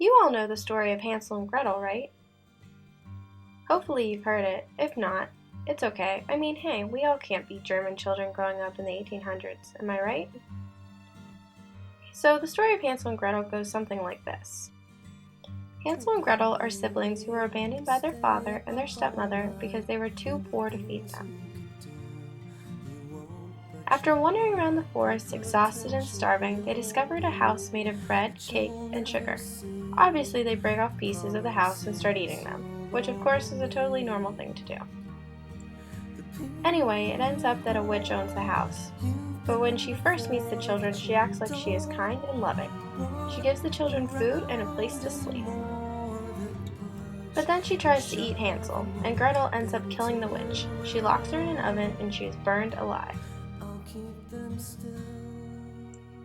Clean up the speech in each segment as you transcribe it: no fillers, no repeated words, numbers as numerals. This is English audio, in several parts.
You all know the story of Hansel and Gretel, right? Hopefully you've heard it. If not, it's okay. I mean, hey, we all can't be German children growing up in the 1800s, am I right? So the story of Hansel and Gretel goes something like this. Hansel and Gretel are siblings who were abandoned by their father and their stepmother because they were too poor to feed them. After wandering around the forest, exhausted and starving, they discovered a house made of bread, cake, and sugar. Obviously, they break off pieces of the house and start eating them, which of course is a totally normal thing to do. Anyway, it ends up that a witch owns the house. But when she first meets the children, she acts like she is kind and loving. She gives the children food and a place to sleep. But then she tries to eat Hansel, and Gretel ends up killing the witch. She locks her in an oven and she is burned alive.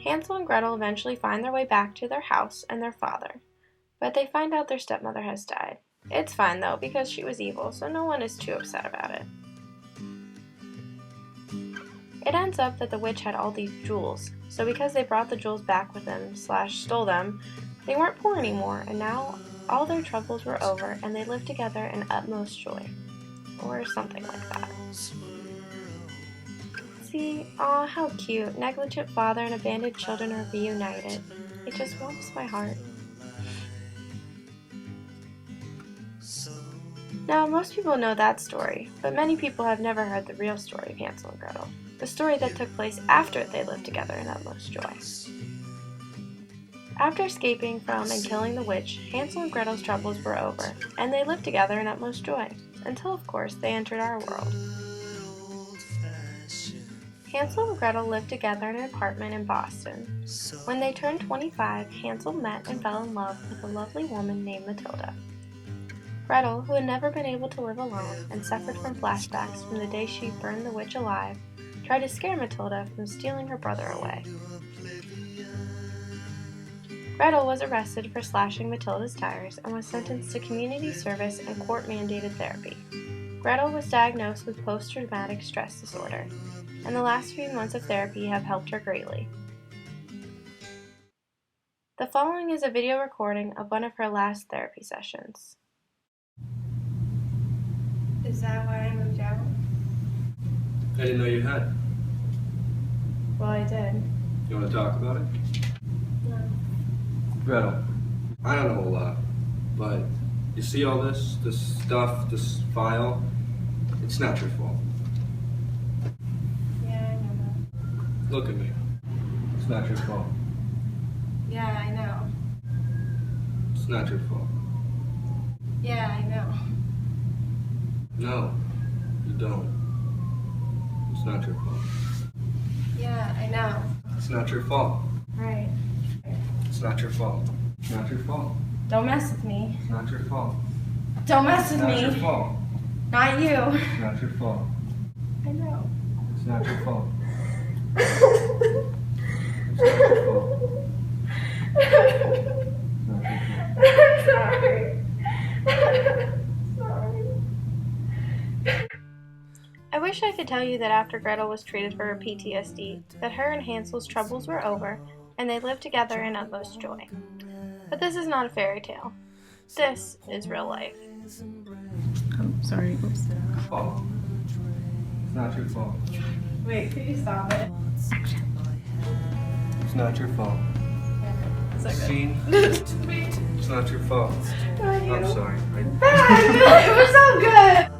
Hansel and Gretel eventually find their way back to their house and their father, but they find out their stepmother has died. It's fine though, because she was evil, so no one is too upset about it. It ends up that the witch had all these jewels, so because they brought the jewels back with them / stole them, they weren't poor anymore, and now all their troubles were over and they lived together in utmost joy. Or something like that. See, aw, how cute. Negligent father and abandoned children are reunited. It just warms my heart. Now, most people know that story, but many people have never heard the real story of Hansel and Gretel, the story that took place after they lived together in utmost joy. After escaping from and killing the witch, Hansel and Gretel's troubles were over, and they lived together in utmost joy, until of course they entered our world. Hansel and Gretel lived together in an apartment in Boston. When they turned 25, Hansel met and fell in love with a lovely woman named Matilda. Gretel, who had never been able to live alone and suffered from flashbacks from the day she burned the witch alive, tried to scare Matilda from stealing her brother away. Gretel was arrested for slashing Matilda's tires and was sentenced to community service and court-mandated therapy. Gretel was diagnosed with post-traumatic stress disorder, and the last few months of therapy have helped her greatly. The following is a video recording of one of her last therapy sessions. Is that why I moved out? I didn't know you had. Well, I did. You want to talk about it? No. Gretel, I don't know a lot, but you see all this stuff, this file? It's not your fault. Yeah, I know that. Look at me. It's not your fault. Yeah, I know. It's not your fault. Yeah, I know. No, you don't. It's not your fault. Yeah, I know. It's not your fault. Right. It's not your fault. It's not your fault. Don't mess with me. It's not your fault. Don't mess with It's not me. your fault. Not you. It's not your fault. I know. It's not your fault. It's not your fault. It's not your fault. I'm sorry. Sorry. I wish I could tell you that after Gretel was treated for her PTSD, that her and Hansel's troubles were over, and they lived together in utmost joy. But this is not a fairy tale. This is real life. Oh, sorry. Oops. Fault. It's not your fault. Wait, could you stop it? Action. It's not your fault. It's like Scene. that. It's not your fault. Not you. I'm sorry. It was so good!